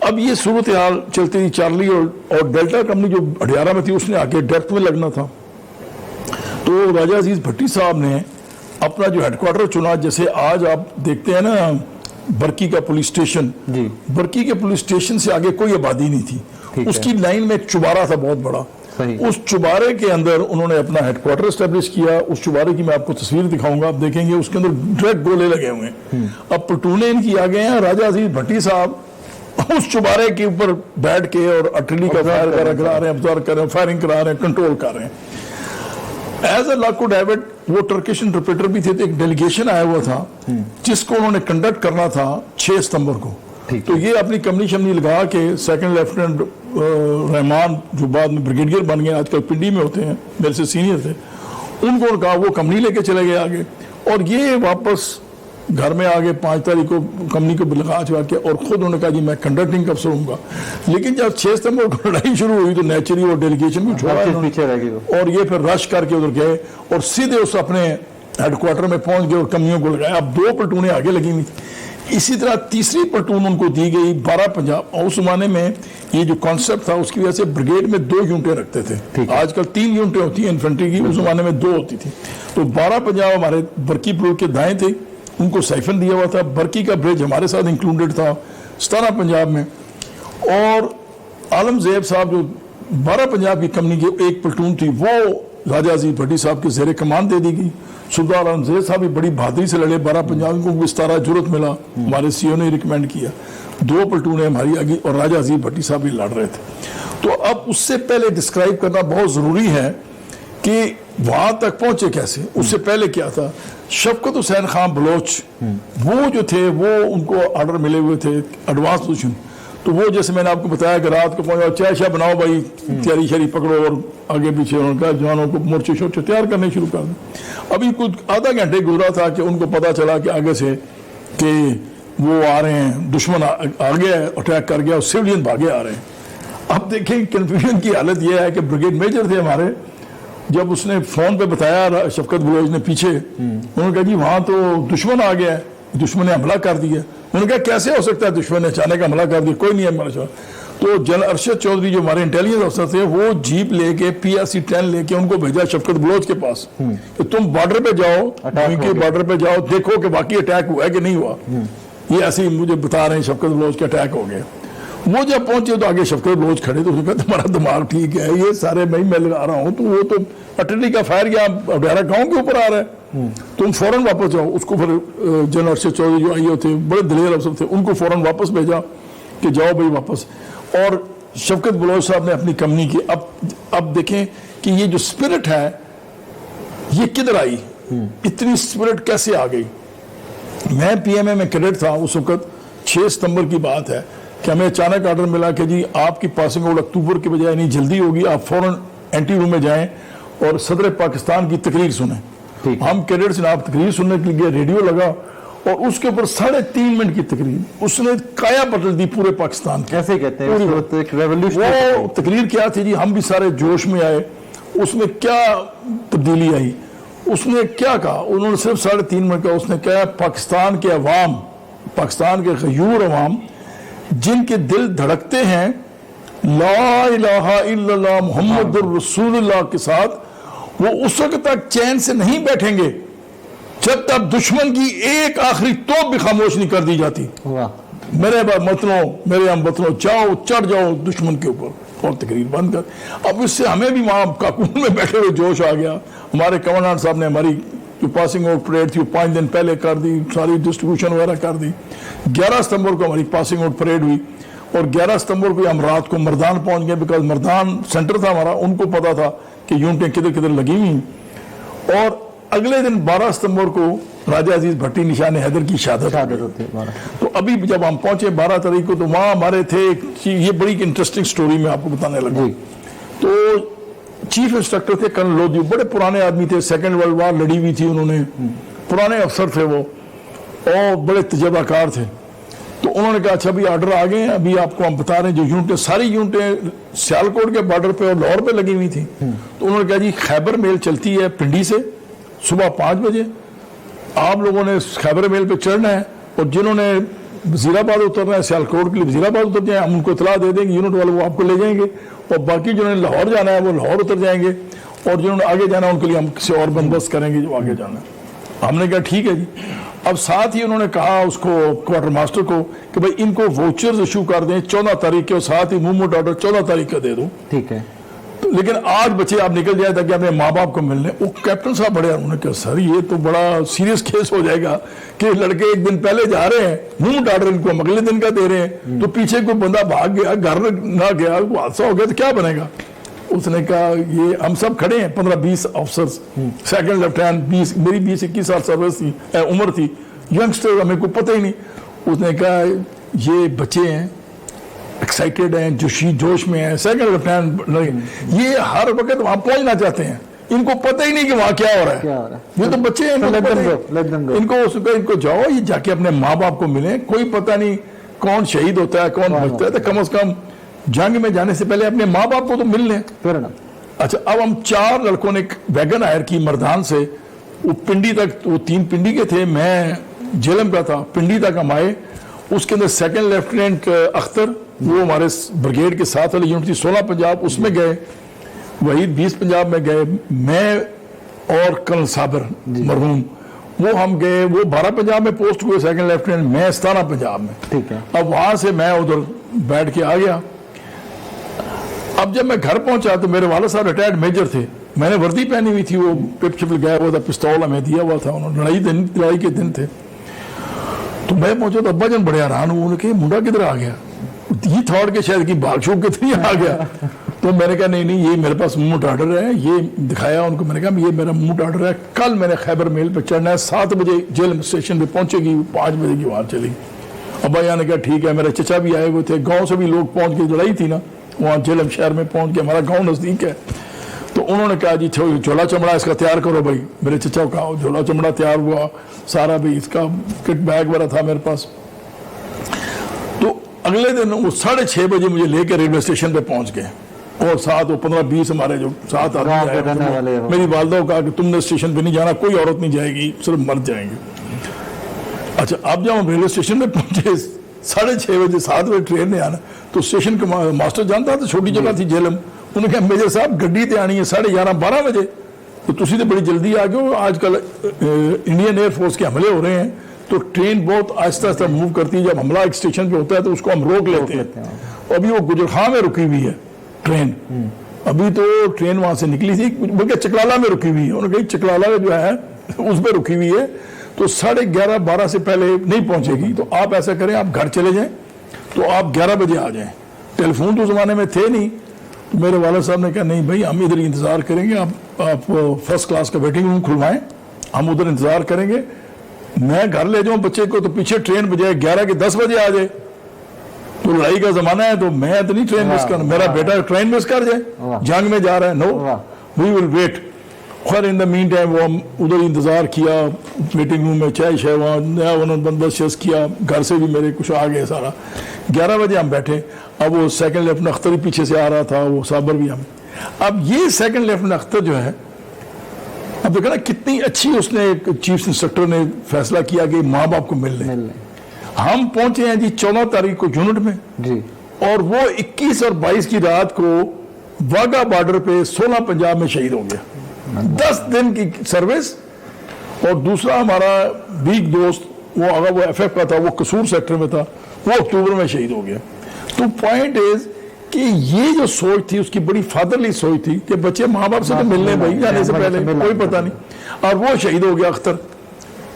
अब ये सूरत हाल चलती थी। चार्ली और डेल्टा कंपनी जो अडियारा में थी उसने आके डेप्थ में लगना था, तो राजा अजीज भट्टी साहब ने अपना जो हेडक्वार्टर चुना। जैसे आज आप देखते हैं ना बरकी का पुलिस स्टेशन, बरकी के पुलिस स्टेशन से आगे कोई आबादी नहीं थी, उसकी लाइन में एक चुबारा था बहुत बड़ा, उस चुबारे के अंदर उन्होंने अपना हेडक्वार्टर एस्टेब्लिश किया। उस चुबारे की मैं आपको तस्वीर दिखाऊंगा, आप देखेंगे उसके अंदर डायरेक्ट गोले लगे हुए हैं। अब प्लटूने इनकी आ गए हैं, राजा अजीज भट्टी साहब उस चुबारे के ऊपर बैठ के और अटली का फायर करा रहे हैं, ऑब्जर्व कर रहे हैं, फायरिंग करा रहे हैं, कंट्रोल कर रहे हैं। एज अ लाकू डेविड वो टर्किश इंटरप्रेटर भी थे, तो एक डेलीगेशन आया हुआ था जिसको उन्होंने कंडक्ट करना था 6 सितंबर को। तो ये अपनी कंपनी शमनी लगा के सेकंड लेफ्टिनेंट रहमान जो बाद में ब्रिगेडियर बन गए, आजकल पिंडी में होते हैं, मेरे से सीनियर थे, उनको कहा वो कंपनी लेके चले गए आगे, और ये वापस घर में आगे 5 तारीख को कंपनी को लगा चुका के, और खुद उन्होंने कहा जी मैं कंडक्टिंग अफसर हूँगा। लेकिन जब 6 सितंबर को लड़ाई शुरू हुई तो नेचुरली वो डेलीगेशन भी छोड़ा और ये फिर रश करके उधर गए और सीधे उस अपने हेडक्वार्टर में पहुंच गए और कंपनियों को लगाया। अब 2 प्लटूनें आगे लगी हुई। इसी तरह तीसरी प्लटून उनको दी गई 12 पंजाब। और उस जमाने में ये जो कॉन्सेप्ट था उसकी वजह से ब्रिगेड में 2 यूनिटें रखते थे, आजकल 3 यूनिटें होती हैं इन्फेंट्री की, उस जमाने में 2 होती थी। तो 12 पंजाब हमारे बरकी ब्रिज के दाएं थे, उनको साइफन दिया हुआ था। बरकी का ब्रिज हमारे साथ इंक्लूडेड था 17 पंजाब में, और आलमजेब साहब जो 12 पंजाब की कंपनी की एक प्लटून थी वो राजा अजीज भट्टी साहब के जेर कमान दे दी गई। सुल्तान आलमजेब साहब भी बड़ी बहादुरी से लड़े, 12 पंजाब को विस्तारा जुर्रत मिला, हमारे सीओ ने रिकमेंड किया। 2 प्लटूनें हमारी आगे और राजा अजीज भट्टी साहब भी लड़ रहे थे। तो अब उससे पहले डिस्क्राइब करना बहुत जरूरी है कि वहां तक पहुंचे कैसे। उससे पहले क्या था, शफकत हुसैन खान बलोच वो जो थे वो उनको ऑर्डर मिले हुए थे एडवांस पोजीशन। तो वो जैसे मैंने आपको बताया कि रात को पहुंचा, चाय शाह बनाओ भाई, तैयारी शरी पकड़ो, और आगे पीछे उनका जवानों को मोर्चे शोर्चे तैयार करने शुरू कर दें। अभी कुछ आधा घंटे गुजरा था कि उनको पता चला कि आगे से कि वो आ रहे हैं, दुश्मन आ गया है, अटैक कर गया और सिविलियन भागे आ रहे हैं। अब देखें कन्फ्यूजन की हालत यह है कि ब्रिगेड मेजर थे हमारे, जब उसने फोन पे बताया शफकत बलोच ने पीछे, उन्होंने कहा जी वहां तो दुश्मन आ गया है, दुश्मन ने हमला कर दिया। उन्होंने कहा कैसे हो सकता है दुश्मन ने अचानक हमला कर दिया, कोई नहीं है हमारा। तो जनरल अरशद चौधरी जो हमारे इंटेलिजेंस अफसर थे वो जीप लेके PRC 10 लेके उनको भेजा शफकत बलोच के पास कि तुम बॉर्डर पे जाओ, उनके बॉर्डर पे जाओ, देखो कि बाकी अटैक हुआ है कि नहीं हुआ। ये ऐसे ही मुझे बता रहे हैं शफकत बलोच के अटैक हो गए। वो जब पहुंचे तो आगे शफकत बलोच खड़े, तो उसने कहा तुम्हारा दिमाग ठीक है, ये सारे मैं लगा रहा हूँ, तो वो तो अटली का फायर किया अडारा गाँव के ऊपर आ रहा है, तुम फौरन वापस जाओ। उसको फिर जनरल अरशद चौधरी जो आईओ थे, बड़े दलेर अफसर थे, उनको फौरन वापस भेजा कि जाओ भाई वापस। और शफकत बलोच साहब ने अपनी कंपनी की अब देखें कि ये जो स्पिरिट है ये किधर आई, इतनी स्पिरिट कैसे आ गई। मैं PMA में कैडेट था उस वक्त, 6 सितंबर की बात है कि हमें अचानक ऑर्डर मिला कि जी आपकी पासिंग आउट अक्टूबर के बजाय नहीं जल्दी होगी, आप फौरन एंटी रूम में जाएं और सदर पाकिस्तान की तकरीर सुने। हम कैडेट्स ने आप तकरीर सुनने के लिए रेडियो लगा और उसके ऊपर 3.5 मिनट की तकरीर, उसने काया बदल दी पूरे पाकिस्तान। कैसे कहते हैं वो तकरीर क्या थी जी, हम भी सारे जोश में आए। उसमें क्या तब्दीली आई, उसने क्या कहा, उन्होंने सिर्फ 3.5 मिनट का उसने कहा पाकिस्तान के अवाम, पाकिस्तान के गयूर अवाम जिनके दिल धड़कते हैं ला इलाहा इल्लल्लाह मुहम्मदुर रसूलुल्लाह के साथ, वो उस वक्त तक चैन से नहीं बैठेंगे जब तक दुश्मन की एक आखिरी तोप भी खामोश नहीं कर दी जाती। मेरे मतलों, मेरे हम बतलों, जाओ चढ़ जाओ दुश्मन के ऊपर और तकरीर बंद कर। अब इससे हमें भी वहां काकून में बैठे हुए जोश आ गया। हमारे कमांडेंट साहब ने हमारी जो पासिंग आउट परेड थी वो 5 दिन पहले कर दी, सारी डिस्ट्रीब्यूशन वगैरह कर दी। 11 सितंबर को हमारी पासिंग आउट परेड हुई और 11 सितंबर को हम रात को मर्दान पहुंच गए, बिकॉज मर्दान सेंटर था हमारा, उनको पता था कि यूनिटें किधर किधर लगी हुई। और अगले दिन 12 सितंबर को राजा अजीज भट्टी निशान हैदर की शहादत होती है। तो अभी जब हम पहुंचे 12 तारीख को, तो वहां हमारे थे, ये बड़ी इंटरेस्टिंग स्टोरी मैं आपको बताने लगा। तो चीफ इंस्ट्रक्टर थे कर्नल लोधी, बड़े पुराने आदमी थे, 2nd वर्ल्ड वार लड़ी हुई थी उन्होंने, पुराने अफसर थे वो और बड़े तजर्बाकार थे। तो उन्होंने कहा अच्छा अभी ऑर्डर आ गए हैं, अभी आपको हम बता रहे हैं जो यूनिटें, सारी यूनिटें सियालकोट के बॉर्डर पे और लाहौर पे लगी हुई थी। तो उन्होंने कहा जी खैबर मेल चलती है पिंडी से सुबह 5 बजे, आप लोगों ने खैबर मेल पे चढ़ना है और जिन्होंने वजीराबाद उतरना है, सियालकोट के लिए वजीराबाद उतर जाए, हम उनको इतला दे देंगे, यूनिट वाले वो आपको ले जाएंगे, और बाकी जिन्होंने लाहौर जाना है वो लाहौर उतर जाएंगे, और जिन्होंने आगे जाना है उनके लिए हम किसी और बंदोबस्त करेंगे जो आगे जाना है। हमने कहा ठीक है जी। अब साथ ही उन्होंने कहा उसको क्वार्टर मास्टर को कि भाई इनको वाउचर्स इशू कर दें 14 तारीख के, और साथ ही मूवमेंट ऑर्डर 14 तारीख का दे दूं। ठीक है। तो लेकिन आज बच्चे आप निकल जाए ताकि अपने माँ बाप को मिलने। वो कैप्टन साहब बड़े, उन्होंने कहा सर ये तो बड़ा सीरियस केस हो जाएगा कि लड़के एक दिन पहले जा रहे हैं, मूवमेंट ऑर्डर इनको हम अगले दिन का दे रहे हैं, तो पीछे कोई बंदा भाग गया, घर ना गया, हादसा हो गया तो क्या बनेगा। उसने कहा ये हम सब खड़े हैं 15-20 ऑफिसर्स, सेकंड लेफ्टिनेंट 20, मेरी 20-21 साल सर्विस थी, उम्र थी, यंगस्टर, हमें को पता ही नहीं। उसने कहा ये बच्चे हैं, एक्साइटेड हैं, जोश में हैं, सेकंड लेफ्टिनेंट ये हर वक्त वहां पहुंचना चाहते हैं, इनको पता ही नहीं कि वहां क्या हो रहा है। ये तो बच्चे हैं, इनको जाओ, ये जाके अपने माँ बाप को मिले। कोई पता नहीं कौन शहीद होता है कौन बचता है, तो कम से कम जंग में जाने से पहले अपने माँ बाप को तो मिल लें। अच्छा, अब हम 4 लड़कों ने वैगन हायर की मर्दान से, वो पिंडी तक, वो 3 पिंडी के थे, मैं जेलम का था, पिंडी तक हम आए। उसके अंदर सेकंड लेफ्टिनेंट अख्तर, वो हमारे ब्रिगेड के साथ वाली यूनिट थी 16 पंजाब, उसमें गए, वहीद 20 पंजाब में गए, मैं और कर्नल साबिर मरहूम वो हम गए, वो 12 पंजाब में पोस्ट हुए सेकंड लेफ्टिनेंट, मैं 17 पंजाब में। ठीक है। अब वहां से मैं उधर बैठ के आ गया। अब जब मैं घर पहुंचा तो मेरे वाला साहब रिटायर्ड मेजर थे, मैंने वर्दी पहनी हुई थी, वो पिप छिप गया हुआ था, पिस्तौल हमें दिया हुआ था, उन्होंने लड़ाई के दिन थे। तो मैं पहुंचा तो अब्बा जन बड़े हैरान हुए, उन्होंने कहा मुंडा किधर आ गया, ये थॉट के शायद की भाग छूट के आ गया। तो मैंने कहा नहीं ये मेरे पास मूवमेंट ऑर्डर है, ये दिखाया उनको, मैंने कहा ये मेरा मूवमेंट ऑर्डर है, कल मैंने खैबर मेल पे चढ़ना है, 7 बजे जेल स्टेशन पे पहुंचेगी, 5 बजे की वहां चलेगी। अब्बा यार ने कहा ठीक है, मेरे चचा भी आए हुए थे, गाँव से भी लोग पहुंच के, लड़ाई थी ना वहाँ जेलम शहर में पहुंच के, हमारा गांव नजदीक है। तो उन्होंने कहा जी झोला चमड़ा इसका तैयार करो भाई, मेरे चचा का झोला चमड़ा तैयार हुआ सारा, भी इसका किट बैग वगैरह था मेरे पास। तो अगले दिन वो 6:30 बजे मुझे लेकर रेलवे स्टेशन पे पहुंच गए, और साथ वो 15-20 हमारे जो साथ आदमी आए, मेरी वालदा को कहा कि तुमने स्टेशन पे नहीं जाना, कोई औरत नहीं जाएगी, सिर्फ मर्द जाएंगे। अच्छा, अब जब हम रेलवे स्टेशन पे पहुंचे 6:30 बजे, 7 बजे ट्रेन ने आना, तो स्टेशन का मास्टर जानता था, छोटी जगह थी जेलम, उन्होंने कहा मेजर साहब गड्डी ते आनी है 11:30-12 बजे, तो तुसी तो बड़ी जल्दी आ गए हो, आजकल इंडियन एयरफोर्स के हमले हो रहे हैं, तो ट्रेन बहुत आहिस्ता आहिस्ता मूव करती है, जब हमला एक स्टेशन पे होता है तो उसको हम रोक लेते हैं। अभी वो गुजरखां में रुकी हुई है ट्रेन, अभी तो ट्रेन वहां से निकली थी, बल्कि चकलाला में रुकी हुई है, उन्होंने कहा चकलाला में जो है उस पर रुकी हुई है, तो 11:30-12 से पहले नहीं पहुंचेगी, तो आप ऐसा करें आप घर चले जाएं, तो आप 11 बजे आ जाएं। टेलीफोन तो ज़माने में थे नहीं, तो मेरे वाला साहब ने कहा नहीं भाई हम इधर इंतज़ार करेंगे, आप फर्स्ट क्लास का वेटिंग रूम खुलवाएं, हम उधर इंतज़ार करेंगे, मैं घर ले जाऊं बच्चे को, तो पीछे ट्रेन बजाय 11 के 10 बजे आ जाए, तो लड़ाई का ज़माना है, तो मैं तो नहीं ट्रेन मिस करना, मेरा बेटा ट्रेन मिस कर जाए, जंग में जा रहा है, नो वी विल वेट। खैर इन द मीन टाइम वो हम उधर इंतज़ार किया, वेटिंग रूम में चाय शाय वहाँ नया उन्होंने बंदोबस्त किया, घर से भी मेरे कुछ आ गए सारा। 11 बजे हम बैठे, अब वो सेकंड लेफ्टिनेंट अख्तर पीछे से आ रहा था, वो साबर भी हम। अब ये सेकंड लेफ्टिनेंट अख्तर जो है, अब देखो ना कितनी अच्छी उसने चीफ इंस्पेक्टर ने फैसला किया कि माँ बाप को मिल लें। हम पहुंचे हैं जी 14 तारीख को यूनिट में जी, और वो 21 और 22 की रात को वाघा बॉर्डर पे 16 पंजाब में शहीद हो गया। 10 दिन की सर्विस। और दूसरा हमारा वीक दोस्त वो अगर वो FF का था, वो कसूर सेक्टर में था, वो अक्टूबर में शहीद हो गया। तो पॉइंट इज कि ये जो सोच थी उसकी बड़ी फादरली सोच थी कि बच्चे माँ बाप से तो मिलने भाई जाने से पहले, कोई पता नहीं, और वो शहीद हो गया अख्तर।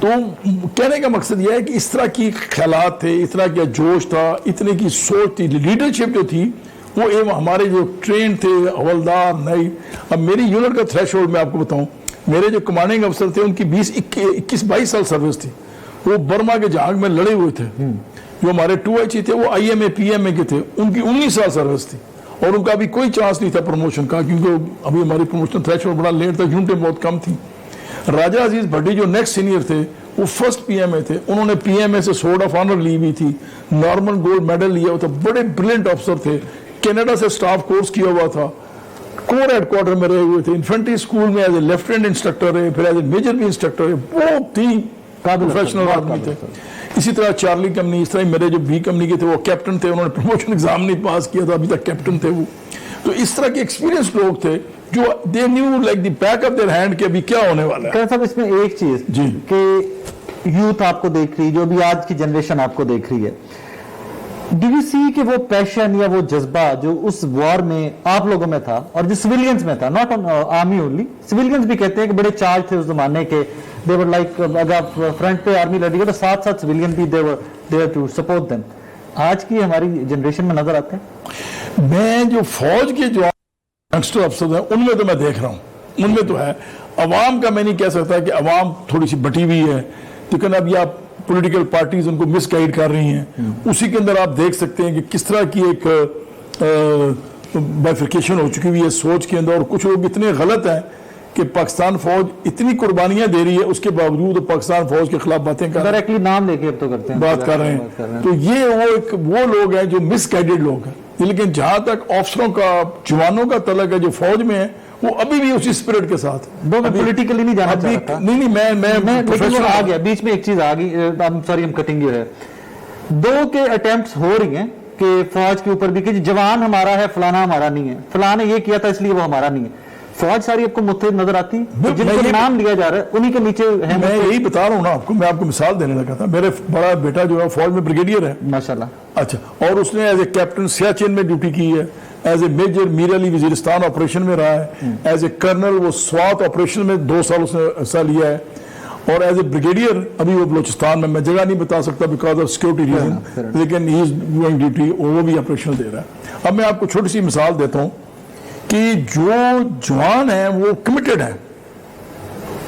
तो कहने का मकसद यह है कि इस तरह की ख्यालात थे, इस तरह का जोश था, इतने की सोच थी, लीडरशिप जो थी वो एवं हमारे जो ट्रेन थे हवलदार नहीं। अब मेरी यूनिट का थ्रेशोल्ड मैं आपको बताऊं, मेरे जो कमांडिंग अफसर थे उनकी 21-22 साल सर्विस थी, वो बर्मा के जहाज में लड़े हुए थे। जो हमारे 2H थे वो IMA PMA के थे, उनकी 19 साल सर्विस थी, और उनका अभी कोई चांस नहीं था प्रमोशन का, क्योंकि अभी हमारी प्रमोशन थ्रेशोल्ड बड़ा लेट था, यूनिटें बहुत कम थी। राजा अजीज भट्टी जो नेक्स्ट सीनियर थे वो फर्स्ट PMA थे, उन्होंने PMA से सोर्ड ऑफ ऑनर ली हुई थी, नॉर्मन गोल्ड मेडल लिया हुआ था, बड़े ब्रिलियंट अफसर थे, कनाडा से स्टाफ कोर्स किया हुआ था, कोर हेडक्वार्टर में रहे हुए थे, इन्फेंट्री स्कूल में एज ए लेफ्टिनेंट इंस्ट्रक्टर है, फिर एज ए मेजर भी इंस्ट्रक्टर है, बहुत ही प्रोफेशनल आदमी थे। इसी तरह चार्ली कंपनी, इस तरह मेरे जो बी कंपनी के थे वो कैप्टन थे, उन्होंने प्रमोशन एग्जाम नहीं पास किया था, अभी तक कैप्टन थे वो। तो इस तरह के एक्सपीरियंस लोग थे जो they knew like the back of their hand कि अभी क्या होने वाला है। साहब इसमें एक चीज जी कि यूथ आपको देख रही, जो भी आज की जनरेशन आपको देख रही है, डू यू सी कि वो पैशन या वो जज्बा जो उस वॉर में आप लोगों में था और जो सिविलियंस में था, not on army only, civilians भी कहते हैं कि बड़े चार्ज थे उस जमाने के, दे वर लाइक अगर फ्रंट पे आर्मी लड़ी है तो साथ साथ सिविलियन भी they were there to support them. आज की हमारी जनरेशन में नजर आते हैं। मैं जो फौज के जो यंगस्टर अफसर हैं उनमें तो मैं देख रहा हूँ, उनमें तो है। अवाम का मैं नहीं कह सकता कि अवाम थोड़ी सी बटी हुई है, लेकिन अब ये आप पॉलिटिकल पार्टीज उनको मिसगाइड कर रही हैं। उसी के अंदर आप देख सकते हैं कि किस तरह की एक बाइफिकेशन हो चुकी हुई है सोच के अंदर, और कुछ लोग इतने गलत हैं कि पाकिस्तान फौज इतनी कुर्बानियां दे रही है, उसके बावजूद पाकिस्तान फौज के खिलाफ बातें कर डायरेक्टली नाम लेके अब तो करते हैं, बात कर रहे हैं। तो ये वो लोग हैं जो मिसगाइडेड लोग हैं। लेकिन जहां तक अफसरों का, जवानों का तलक है जो फौज में है, वो अभी भी उसी स्पिरिट के साथ। पॉलिटिकली नहीं जाना चाहता। नहीं मैं लेकिन आ गया बीच में एक चीज आ गई, sorry I am cutting you है। दो के अटेम्प्ट्स हो रही हैं कि फौज के ऊपर भी कि जवान हमारा है, फलाना हमारा नहीं है, फलाना ये किया था इसलिए वो हमारा नहीं है। फौज सारी आपको मुत्तहिद नजर आती है, जिनका नाम लिया जा रहा है उन्हीं के नीचे है। मैं यही बता रहा हूँ ना आपको, मैं आपको मिसाल देने लगा था। मेरे बड़ा बेटा जो है फौज में ब्रिगेडियर है माशाल्लाह। अच्छा, और उसने एज ए कैप्टन सियाचिन में ड्यूटी की है, as a major Mir Ali Waziristan operation में रहा है, एज ए कर्नल वो स्वात ऑपरेशन में 2 साल उसने हिस्सा लिया है, और एज ए ब्रिगेडियर अभी वो बलोचिस्तान में, मैं जगह नहीं बता सकता बिकॉज ऑफ सिक्योरिटी रीजन, लेकिन ही इज डूइंग ड्यूटी, वो भी ऑपरेशन दे रहा है। अब मैं आपको छोटी सी मिसाल देता हूँ कि जो जवान है वो कमिटेड है,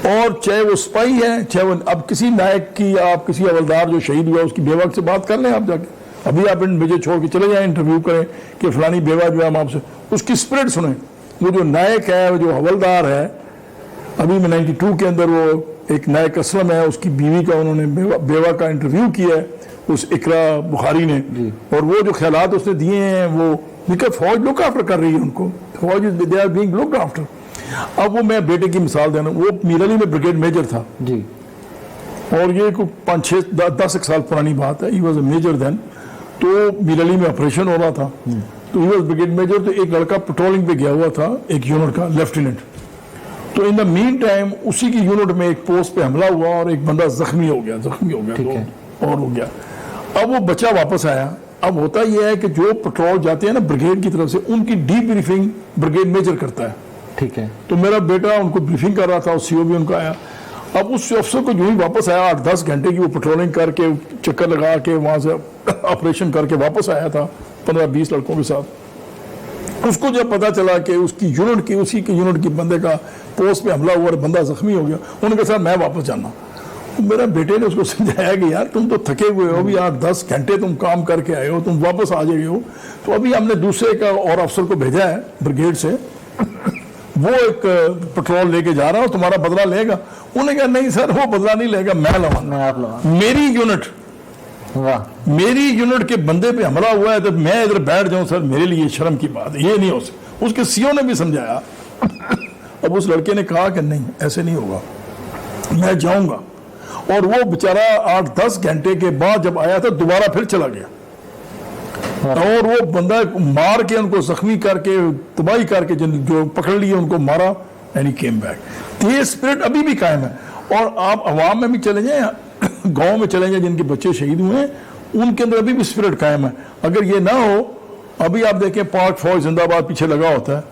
और चाहे वो सिपाही है, चाहे वो, अब किसी नायक की, आप किसी हवलदार जो शहीद हुआ उसकी बेवा से बात कर लें आप जाके, अभी आप मुझे छोड़ के चले जाएं, इंटरव्यू करें कि फलानी बेवा जो है हम आपसे, उसकी स्पिरिट सुने। वो जो नायक है, वो जो हवलदार है, अभी में 92 के अंदर वो एक नायक असलम है, उसकी बीवी का उन्होंने बेवा का इंटरव्यू किया है उस इकरा बुखारी ने, और वो जो ख्यालात उसने दिए हैं वो बिकॉज फौज लुक आफ्टर कर रही है उनको, फौज they are being looked after. अब वो मैं बेटे की मिसाल देना, वो मीर अली में ब्रिगेड मेजर था जी, और ये कोई 5-6-10 साल पुरानी बात है, he was a major then. तो मीर अली में ऑपरेशन हो रहा था, तो ही वॉज ब्रिगेड मेजर। तो एक लड़का पेट्रोलिंग पे गया हुआ था, एक यूनिट का लेफ्टिनेंट, तो इन द मीन टाइम उसी की यूनिट में एक पोस्ट पे हमला हुआ और एक बंदा जख्मी हो गया तो और हो गया। अब वो बच्चा वापस आया। अब होता यह है कि जो पेट्रोल जाते हैं ना ब्रिगेड की तरफ से, उनकी डीप ब्रीफिंग ब्रिगेड मेजर करता है, ठीक है। तो मेरा बेटा उनको ब्रीफिंग कर रहा था, सीओ भी उनका आया। अब उस अफसर को जो ही वापस आया, 8-10 घंटे की वो पेट्रोलिंग करके, चक्कर लगा के वहां से ऑपरेशन करके वापस आया था 15-20 लड़कों के साथ। उसको जब पता चला कि उसकी यूनिट की, उसी की यूनिट की बंदे का पोस्ट पे हमला हुआ और बंदा जख्मी हो गया, उनके साथ मैं वापस जाना। मेरा बेटे ने उसको समझाया कि यार तुम तो थके हुए हो, अभी 8-10 घंटे तुम काम करके आए हो, तुम वापस आ जाए हो। तो अभी हमने दूसरे का और अफसर को भेजा है ब्रिगेड से, वो एक पेट्रोल लेके जा रहा है, तुम्हारा बदला लेगा। उन्होंने कहा नहीं सर, वो बदला नहीं लेगा, मैं लवाऊंगा। मेरी यूनिट, मेरी यूनिट के बंदे पे हमला हुआ है तो मैं इधर बैठ जाऊं सर, मेरे लिए शर्म की बात है, ये नहीं हो सकता। उसके सीओ ने भी समझाया। अब उस लड़के ने कहा कि नहीं ऐसे नहीं होगा, मैं जाऊंगा। और वो बेचारा 8-10 घंटे के बाद जब आया था, दोबारा फिर चला गया, और वो बंदा मार के उनको जख्मी करके, तबाही करके, जो पकड़ लिए उनको मारा, एंड ही केम बैक। ये स्पिरिट अभी भी कायम है। और आप अवाम में भी चले जाएं, गांव में चले जाएं, जिनके बच्चे शहीद हुए हैं, उनके अंदर अभी भी स्पिरिट कायम है। अगर ये ना हो, अभी आप देखें पाक फौज जिंदाबाद पीछे लगा होता है,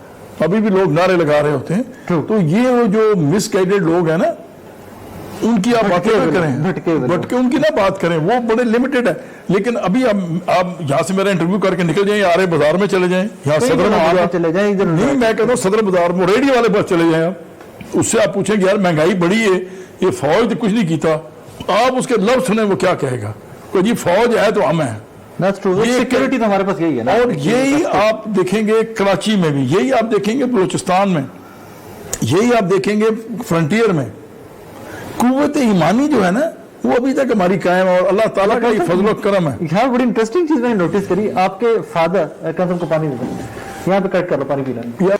अभी भी लोग नारे लगा रहे होते हैं। तो ये वो जो मिसगाइडेड लोग हैं ना, उनकी आप बातें करें, भटके उनकी ना बात करें, वो बड़े लिमिटेड है। लेकिन अभी आप यहाँ से मेरा इंटरव्यू करके निकल जाएं, आरे बाजार में चले जाएं, यहाँ सदर बाजार चले जाएं, नहीं मैं कहता हूँ सदर बाजार में रेडी वाले पास चले जाएं, आप उससे आप पूछेंगे यार महंगाई बढ़ी है, ये फौज ने कुछ नहीं किया, आप उसके लफ्ज सुने वो क्या कहेगा, कोई जी फौज है तो हम है। सिक्योरिटी तो हमारे पास यही है ना। और यही आप देखेंगे कराची में भी, यही आप देखेंगे बलूचिस्तान में, यही आप देखेंगे फ्रंटियर में। कुव्वत ईमानी जो है ना, वो अभी तक हमारी कायम है, और अल्लाह ताला का फजल व करम है। यहाँ बड़ी इंटरेस्टिंग चीज मैंने नोटिस करी, आपके फादर को पानी दे, यहाँ पे कट कर लो, पानी पी लेना।